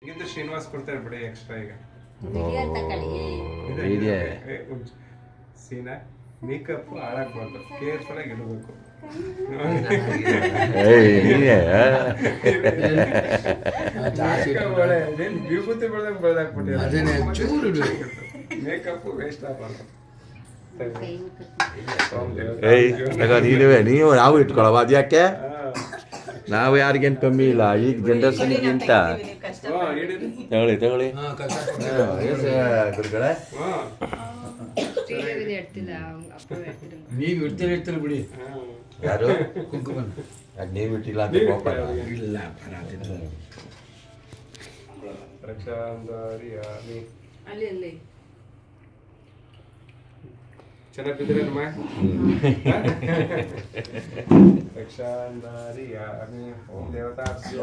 ಈಗಿಂತ ಶ್ರೀನಿವಾಸ್ ಕೊಡ್ತಾರೆ ಬಿಡಿ ಎಕ್ಸ್ಟ್ರಾ ಈಗ ಸೀನಾ ಮೇಕಪ್ ಹಾಳಾಗ್ಬಾರ್ದು, ಕೇರ್ಫುಲ್ ಆಗಿ ಇಡಬೇಕು. ವಿಭೂತಿ ಬೆಳೆದಾಗ ಬೆಳೆದಾಕ್ಬಿಟ್ಟಿಲ್ಲ, ಮೇಕಪ್ ವೇಸ್ಟ್ ಆಗಬಾರ್ದು. ನೀವು ನಾವು ಇಟ್ಕೊಳವ ಅದ್ಯಾಕೆ? ನಾವು ಯಾರಿಗೇನು ಕಮ್ಮಿ ಇಲ್ಲ ಈಗ ಜನರೇಷನ್ಗಿಂತ. ತಗೊಳ್ಳಿ ತಗೊಳ್ಳಿ ಗುರುಗಳೇ. ನೀವು ಇಡ್ತೀರ ಬಿಡಿ. ಯಾರು ನೀವು ಇಟ್ಟಿಲ್ಲ ಅಂತ ಕೋಪ ಇಲ್ಲ. ಚೆನ್ನಾಗಿ ಬಿದ್ರೇನಮ್ಮ? ರಕ್ಷಾಂಧಾರಿಯಾಮಿ ಓಂ ದೇವತಾ ಶಿವ.